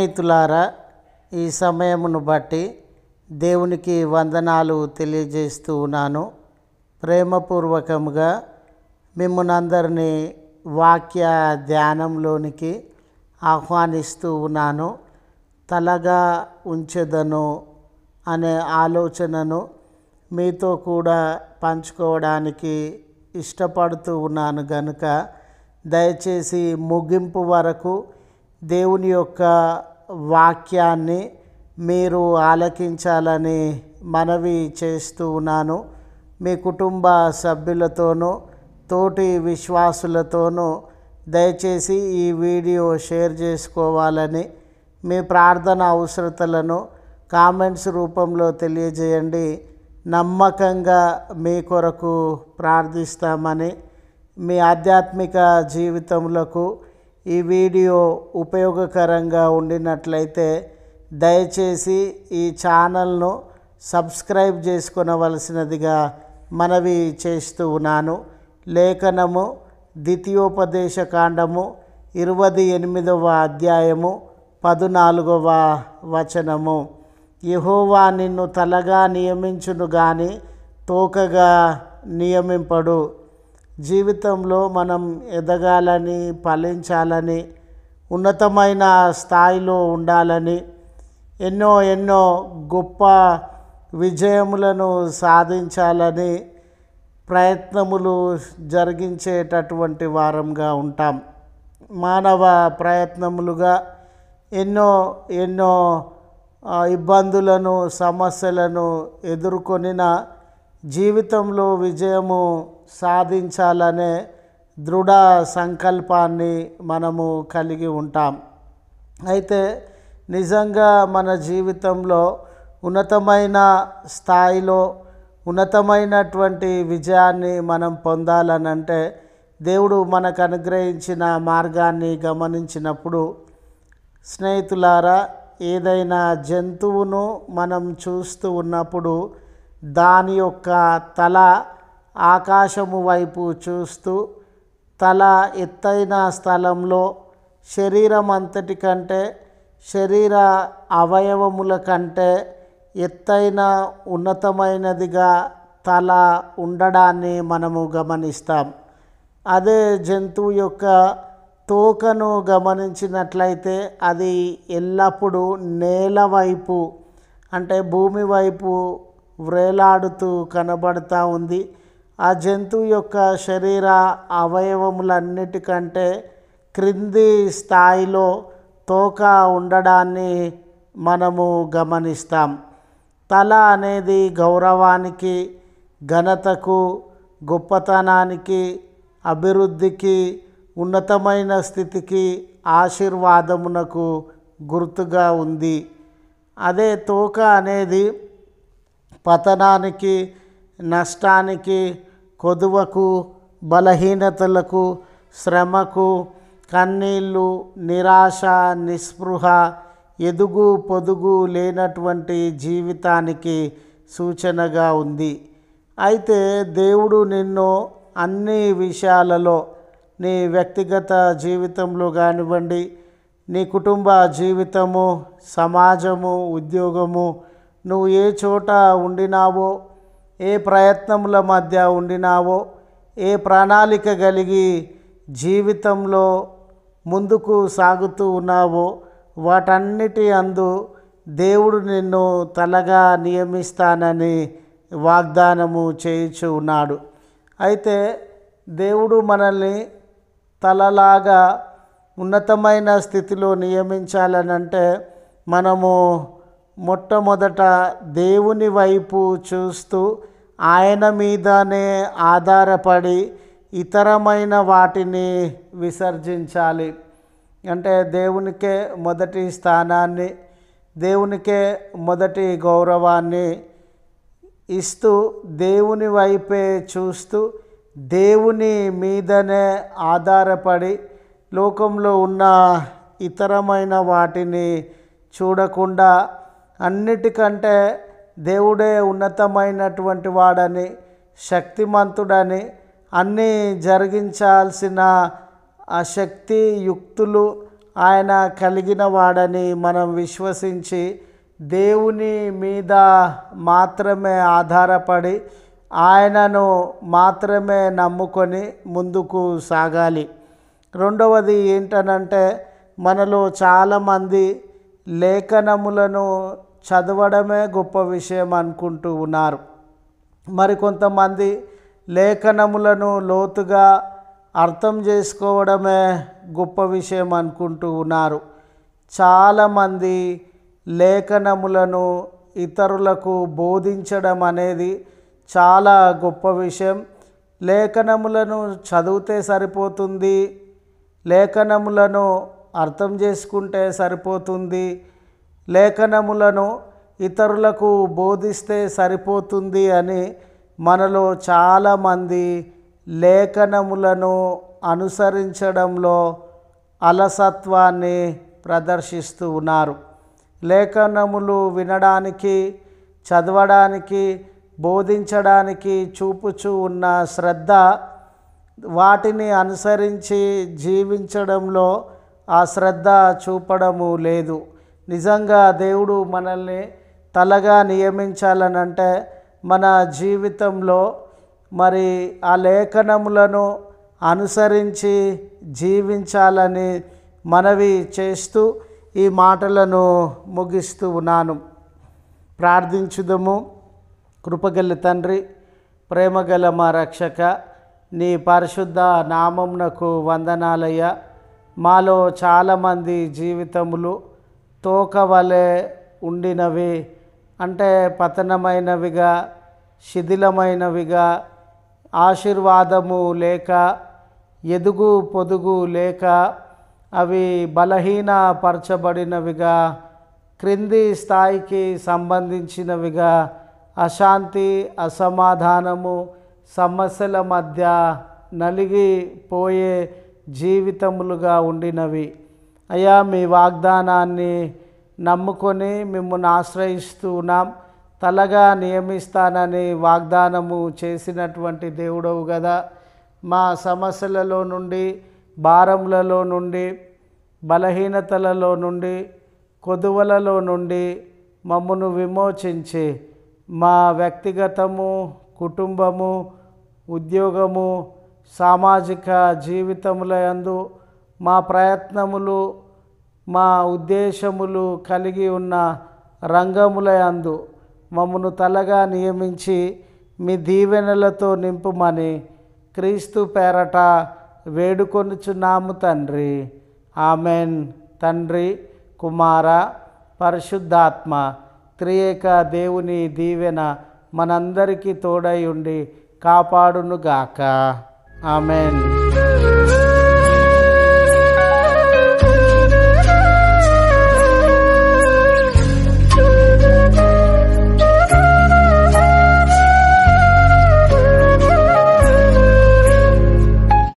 స్నేహితులారా, ఈ సమయమును బట్టి దేవునికి వందనాలు తెలియజేస్తూ ఉన్నాను. ప్రేమపూర్వకముగా మిమ్మల్ని అందరినీ వాక్య ధ్యానంలోనికి ఆహ్వానిస్తూ ఉన్నాను. తలగా ఉంచెదను అనే ఆలోచనను మీతో కూడా పంచుకోవడానికి ఇష్టపడుతూ ఉన్నాను గనుక దయచేసి ముగింపు వరకు దేవుని యొక్క వాక్యాన్ని మీరు ఆలకించాలని మనవి చేస్తూ ఉన్నాను. మీ కుటుంబ సభ్యులతోనూ తోటి విశ్వాసులతోనూ దయచేసి ఈ వీడియో షేర్ చేసుకోవాలని, మీ ప్రార్థన అవసరతలను కామెంట్స్ రూపంలో తెలియజేయండి. నమ్మకంగా మీ కొరకు ప్రార్థిస్తామని, మీ ఆధ్యాత్మిక జీవితములకు ఈ వీడియో ఉపయోగకరంగా ఉండినట్లయితే దయచేసి ఈ ఛానల్ను సబ్స్క్రైబ్ చేసుకొనవలసినదిగా మనవి చేస్తూ ఉన్నాను. లేఖనము ద్వితీయోపదేశ కాండము 28వ అధ్యాయము 14వ వచనము. యెహోవా నిన్ను తలగా నియమించును గాని తోకగా నియమింపడు. జీవితంలో మనం ఎదగాలని, ఫలించాలని, ఉన్నతమైన స్థాయిలో ఉండాలని, ఎన్నో గొప్ప విజయములను సాధించాలని ప్రయత్నములు జరిగించేటటువంటి వారంగా ఉంటాం. మానవ ప్రయత్నములుగా ఎన్నో ఇబ్బందులను, సమస్యలను ఎదుర్కొనిన జీవితంలో విజయము సాధించాలనే దృఢ సంకల్పాన్ని మనము కలిగి ఉంటాం. అయితే నిజంగా మన జీవితంలో ఉన్నతమైన స్థాయిలో ఉన్నతమైనటువంటి విజయాన్ని మనం పొందాలనంటే దేవుడు మనకు అనుగ్రహించిన మార్గాన్ని గమనించినప్పుడు, స్నేహితులారా, ఏదైనా జంతువును మనం చూస్తూ ఉన్నప్పుడు దాని యొక్క తల ఆకాశము వైపు చూస్తూ, తల ఎత్తైన స్థలంలో శరీరం అంతటి కంటే, శరీర అవయవముల కంటే ఎత్తైన ఉన్నతమైనదిగా తల ఉండడాన్ని మనము గమనిస్తాం. అదే జంతువు యొక్క తోకను గమనించినట్లయితే అది ఎల్లప్పుడూ నేల వైపు, అంటే భూమి వైపు వ్రేలాడుతూ కనబడుతూ ఉంది. ఆ జంతువు యొక్క శరీర అవయవములన్నిటికంటే క్రింది స్థాయిలో తోక ఉండడాన్ని మనము గమనిస్తాం. తల అనేది గౌరవానికి, ఘనతకు, గొప్పతనానికి, అభివృద్ధికి, ఉన్నతమైన స్థితికి, ఆశీర్వాదమునకు గుర్తుగా ఉంది. అదే తోక అనేది పతనానికి, నష్టానికి, కొదువకు, బలహీనతలకు, శ్రమకు, కన్నీళ్ళు, నిరాశ, నిస్పృహ, ఎదుగు పొదుగు లేనటువంటి జీవితానికి సూచనగా ఉంది. అయితే దేవుడు నిన్ను అన్ని విషయాలలో, నీ వ్యక్తిగత జీవితంలో కానివ్వండి, నీ కుటుంబ జీవితము, సమాజము, ఉద్యోగము, నువ్వు ఏ చోట ఉండినావో, ఏ ప్రయత్నముల మధ్య ఉండినావో, ఏ ప్రణాళిక కలిగి జీవితంలో ముందుకు సాగుతూ ఉన్నావో వాటన్నిటి అందు దేవుడు నిన్ను తలగా నియమిస్తానని వాగ్దానము చేయుచు ఉన్నాడు. అయితే దేవుడు మనల్ని తలలాగా ఉన్నతమైన స్థితిలో నియమించాలనంటే మనము మొట్టమొదట దేవుని వైపు చూస్తూ ఆయన మీదనే ఆధారపడి ఇతరమైన వాటిని విసర్జించాలి. అంటే దేవునికే మొదటి స్థానాన్ని, దేవునికే మొదటి గౌరవాన్ని ఇస్తూ, దేవుని వైపే చూస్తూ, దేవుని మీదనే ఆధారపడి లోకంలో ఉన్న ఇతరమైన వాటిని చూడకుండా అన్నిటికంటే దేవుడే ఉన్నతమైనటువంటి వాడని, శక్తిమంతుడని, అన్నీ జరిగించాల్సిన ఆ శక్తి యుక్తులు ఆయన కలిగిన వాడని మనం విశ్వసించి దేవుని మీద మాత్రమే ఆధారపడి ఆయనను మాత్రమే నమ్ముకొని ముందుకు సాగాలి. రెండవది ఏంటనంటే, మనలో చాలామంది లేఖనములను చదవడమే గొప్ప విషయం అనుకుంటూ ఉన్నారు. మరికొంతమంది లేఖనములను లోతుగా అర్థం చేసుకోవడమే గొప్ప విషయం అనుకుంటూ ఉన్నారు. చాలామంది లేఖనములను ఇతరులకు బోధించడం అనేది చాలా గొప్ప విషయం. లేఖనములను చదివితే సరిపోతుంది, లేఖనములను అర్థం చేసుకుంటే సరిపోతుంది, లేఖనములను ఇతరులకు బోధిస్తే సరిపోతుంది అని మనలో చాలామంది లేఖనములను అనుసరించడంలో అలసత్వాన్ని ప్రదర్శిస్తూ ఉన్నారు. లేఖనములు వినడానికి, చదవడానికి, బోధించడానికి చూపుచూ ఉన్న శ్రద్ధ వాటిని అనుసరించి జీవించడంలో ఆ శ్రద్ధ చూపడము లేదు. నిజంగా దేవుడు మనల్ని తలగా నియమించాలనంటే మన జీవితంలో మరి ఆ లేఖనములను అనుసరించి జీవించాలని మనవి చేస్తూ ఈ మాటలను ముగిస్తూ ఉన్నాను. ప్రార్థించుదము. కృపగల తండ్రి, ప్రేమగల మా రక్షక, నీ పరిశుద్ధ నామమునకు వందనాలయ్యా. మాలో చాలామంది జీవితములు తోకవలె ఉండినవి, అంటే పతనమైనవిగా, శిథిలమైనవిగా, ఆశీర్వాదము లేక, ఎదుగు పొదుగు లేక, అవి బలహీనపరచబడినవిగా, క్రింది స్థాయికి సంబంధించినవిగా, అశాంతి, అసమాధానము, సమస్యల మధ్య నలిగిపోయే జీవితములుగా ఉండినవి. అయ్యా, మీ వాగ్దానాన్ని నమ్ముకొని మిమ్మల్ని ఆశ్రయిస్తూ ఉన్నాం. తలగా నియమిస్తానని వాగ్దానము చేసినటువంటి దేవుడవు కదా. మా సమస్యలలో నుండి, భారములలో నుండి, బలహీనతలలో నుండి, కొదువలలో నుండి మమ్మను విమోచించి మా వ్యక్తిగతము, కుటుంబము, ఉద్యోగము, సామాజిక జీవితముల యందు మా ప్రయత్నములు, మా ఉద్దేశములు కలిగి ఉన్న రంగముల యందు మమ్మను తలగా నియమించి మీ దీవెనలతో నింపుమని క్రీస్తు పేరట వేడుకొనుచున్నాము తండ్రి. ఆమెన్. తండ్రి, కుమార, పరిశుద్ధాత్మ త్రియేక దేవుని దీవెన మనందరికీ తోడై ఉండి కాపాడునుగాక. ఆమెన్.